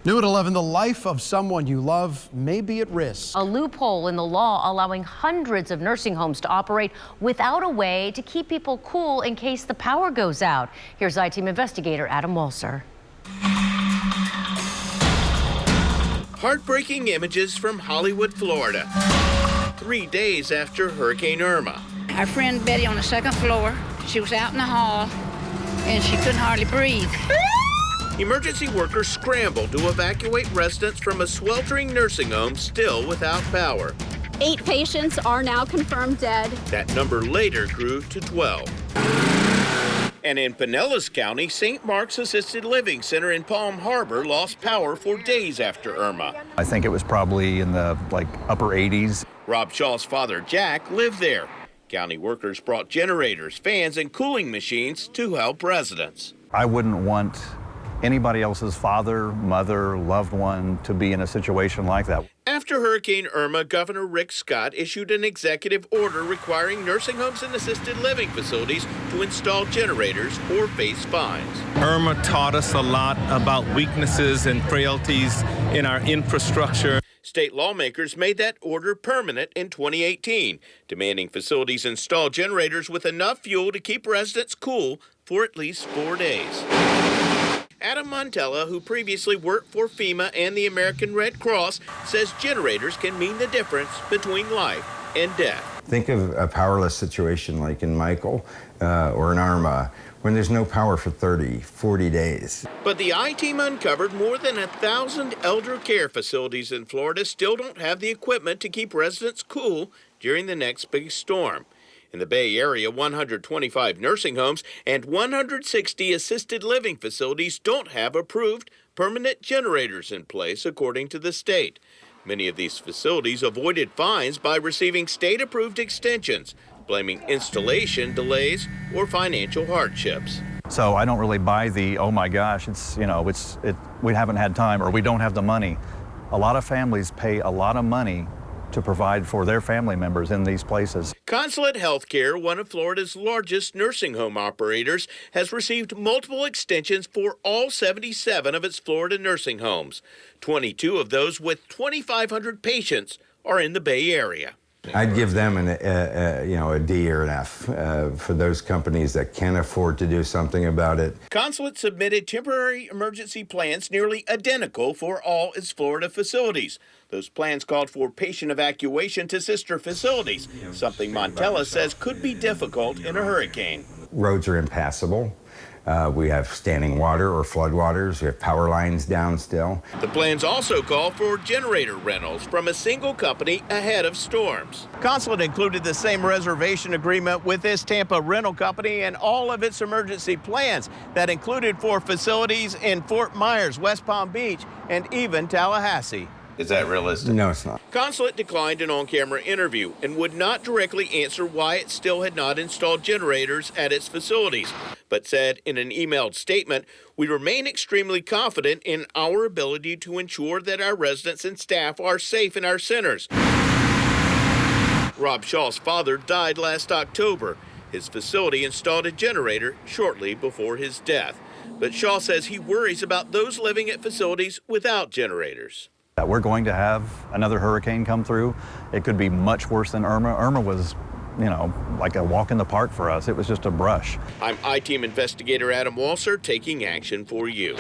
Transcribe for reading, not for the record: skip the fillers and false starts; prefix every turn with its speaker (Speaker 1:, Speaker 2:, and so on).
Speaker 1: New at 11, the life of someone you love may be at risk.
Speaker 2: A loophole in the law allowing hundreds of nursing homes to operate without a way to keep people cool in case the power goes out. Here's I-Team investigator Adam Walser.
Speaker 3: Heartbreaking images from Hollywood, Florida. 3 days after Hurricane Irma.
Speaker 4: Our friend Betty on the second floor, she was out in the hall and she couldn't hardly breathe.
Speaker 3: Emergency workers scrambled to evacuate residents from a sweltering nursing home still without power.
Speaker 5: 8 patients are now confirmed dead.
Speaker 3: That number later grew to 12. And in Pinellas County, St. Mark's Assisted Living Center in Palm Harbor lost power for days after Irma.
Speaker 6: I think it was probably in the upper 80s.
Speaker 3: Rob Shaw's father, Jack, lived there. County workers brought generators, fans, and cooling machines to help residents.
Speaker 6: I wouldn't want anybody else's father, mother, loved one to be in a situation like that.
Speaker 3: After Hurricane Irma, Governor Rick Scott issued an executive order requiring nursing homes and assisted living facilities to install generators or face fines.
Speaker 7: Irma taught us a lot about weaknesses and frailties in our infrastructure.
Speaker 3: State lawmakers made that order permanent in 2018, demanding facilities install generators with enough fuel to keep residents cool for at least 4 days. Adam Montella, who previously worked for FEMA and the American Red Cross, says generators can mean the difference between life and death.
Speaker 8: Think of a powerless situation like in Michael or in Irma, when there's no power for 30, 40 days.
Speaker 3: But the I-Team uncovered more than 1,000 elder care facilities in Florida still don't have the equipment to keep residents cool during the next big storm. In the Bay Area, 125 nursing homes and 160 assisted living facilities don't have approved permanent generators in place, according to the state. Many of these facilities avoided fines by receiving state-approved extensions, blaming installation delays or financial hardships.
Speaker 6: So I don't really buy the, oh my gosh, we haven't had time or we don't have the money. A lot of families pay a lot of money to provide for their family members in these places.
Speaker 3: Consulate Healthcare, one of Florida's largest nursing home operators, has received multiple extensions for all 77 of its Florida nursing homes. 22 of those with 2,500 patients are in the Bay Area.
Speaker 8: I'd give them a D or an F for those companies that can afford to do something about it.
Speaker 3: Consulate submitted temporary emergency plans nearly identical for all its Florida facilities. Those plans called for patient evacuation to sister facilities, something Montella says could be difficult in a hurricane.
Speaker 8: Roads are impassable. We have standing water or floodwaters. We have power lines down still.
Speaker 3: The plans also call for generator rentals from a single company ahead of storms. Consulate included the same reservation agreement with this Tampa rental company and all of its emergency plans that included 4 facilities in Fort Myers, West Palm Beach, and even Tallahassee. Is that realistic?
Speaker 8: No, it's not.
Speaker 3: Consulate declined an on-camera interview and would not directly answer why it still had not installed generators at its facilities, but said in an emailed statement, "We remain extremely confident in our ability to ensure that our residents and staff are safe in our centers." Rob Shaw's father died last October. His facility installed a generator shortly before his death. But Shaw says he worries about those living at facilities without generators.
Speaker 6: That we're going to have another hurricane come through. It could be much worse than Irma. Irma was, like a walk in the park for us. It was just a brush.
Speaker 3: I'm I-Team investigator Adam Walser, taking action for you.